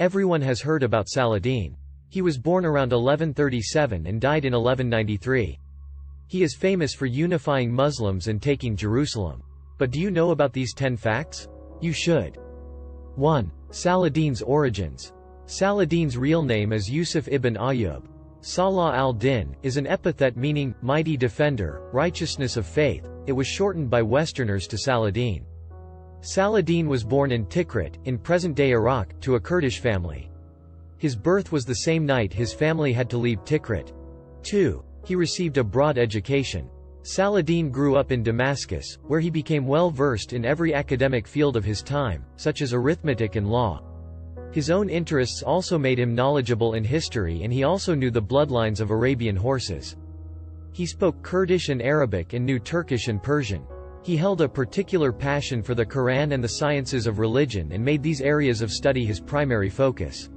Everyone has heard about Saladin. He was born around 1137 and died in 1193. He is famous for unifying Muslims and taking Jerusalem. But do you know about these 10 facts? You should. 1. Saladin's origins. Saladin's real name is Yusuf ibn Ayyub. Salah al-Din is an epithet meaning, mighty defender, righteousness of faith. It was shortened by Westerners to Saladin. Saladin was born in Tikrit, in present-day Iraq, to a Kurdish family. His birth was the same night his family had to leave Tikrit. 2. He received a broad education. Saladin grew up in Damascus, where he became well-versed in every academic field of his time, such as arithmetic and law. His own interests also made him knowledgeable in history, and he also knew the bloodlines of Arabian horses. He spoke Kurdish and Arabic and knew Turkish and Persian. He held a particular passion for the Quran and the sciences of religion and made these areas of study his primary focus.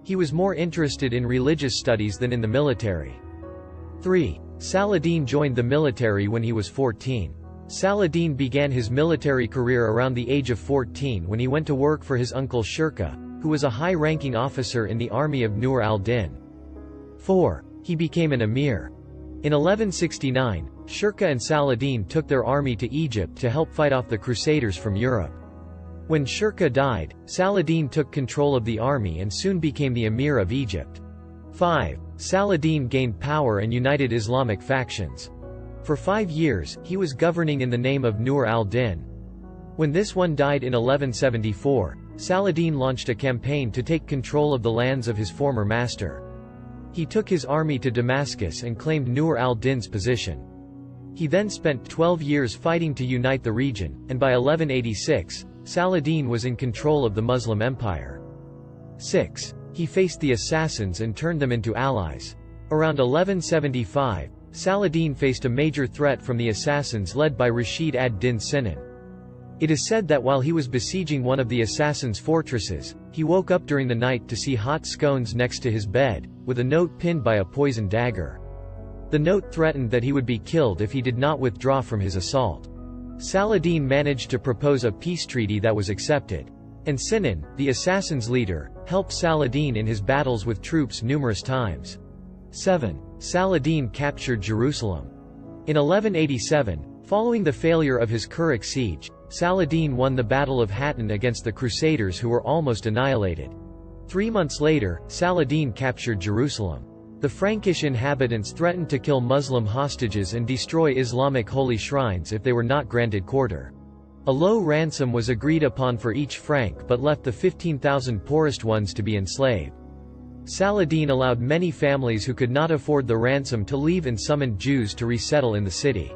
He was more interested in religious studies than in the military. 3. Saladin joined the military when he was 14. Saladin began his military career around the age of 14 when he went to work for his uncle Shirkuh, who was a high-ranking officer in the army of Nur al-Din. 4. He became an emir. In 1169, Shirkuh and Saladin took their army to Egypt to help fight off the Crusaders from Europe. When Shirkuh died, Saladin took control of the army and soon became the Emir of Egypt. 5. Saladin gained power and united Islamic factions. For 5 years, he was governing in the name of Nur al-Din. When this one died in 1174, Saladin launched a campaign to take control of the lands of his former master. He took his army to Damascus and claimed Nur al-Din's position. He then spent 12 years fighting to unite the region, and by 1186, Saladin was in control of the Muslim Empire. 6. He faced the assassins and turned them into allies. Around 1175, Saladin faced a major threat from the assassins led by Rashid ad-Din Sinan. It is said that while he was besieging one of the assassins' fortresses, he woke up during the night to see hot scones next to his bed, with a note pinned by a poisoned dagger. The note threatened that he would be killed if he did not withdraw from his assault. Saladin managed to propose a peace treaty that was accepted. And Sinan, the assassins' leader, helped Saladin in his battles with troops numerous times. 7. Saladin captured Jerusalem. In 1187, following the failure of his Kurik siege, Saladin won the Battle of Hattin against the Crusaders, who were almost annihilated. 3 months later, Saladin captured Jerusalem. The Frankish inhabitants threatened to kill Muslim hostages and destroy Islamic holy shrines if they were not granted quarter. A low ransom was agreed upon for each Frank but left the 15,000 poorest ones to be enslaved. Saladin allowed many families who could not afford the ransom to leave and summoned Jews to resettle in the city.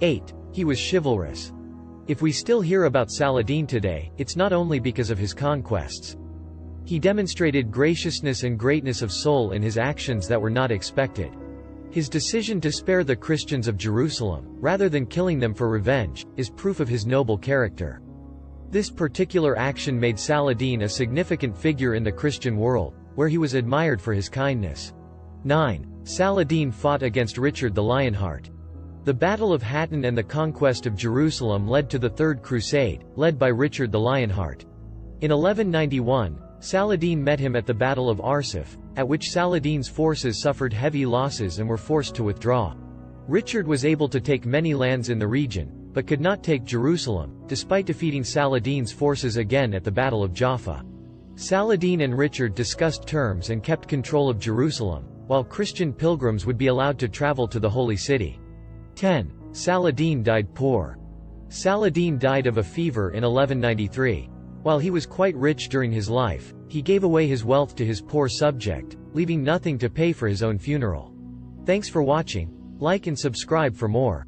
8. He was chivalrous. If we still hear about Saladin today, it's not only because of his conquests. He demonstrated graciousness and greatness of soul in his actions that were not expected. His decision to spare the Christians of Jerusalem, rather than killing them for revenge, is proof of his noble character. This particular action made Saladin a significant figure in the Christian world, where he was admired for his kindness. 9. Saladin fought against Richard the Lionheart. The Battle of Hattin and the conquest of Jerusalem led to the Third Crusade, led by Richard the Lionheart. In 1191, Saladin met him at the Battle of Arsuf, at which Saladin's forces suffered heavy losses and were forced to withdraw. Richard was able to take many lands in the region, but could not take Jerusalem, despite defeating Saladin's forces again at the Battle of Jaffa. Saladin and Richard discussed terms and kept control of Jerusalem, while Christian pilgrims would be allowed to travel to the Holy City. 10. Saladin died poor. Saladin died of a fever in 1193. While he was quite rich during his life, he gave away his wealth to his poor subject, leaving nothing to pay for his own funeral. Thanks for watching. Like and subscribe for more.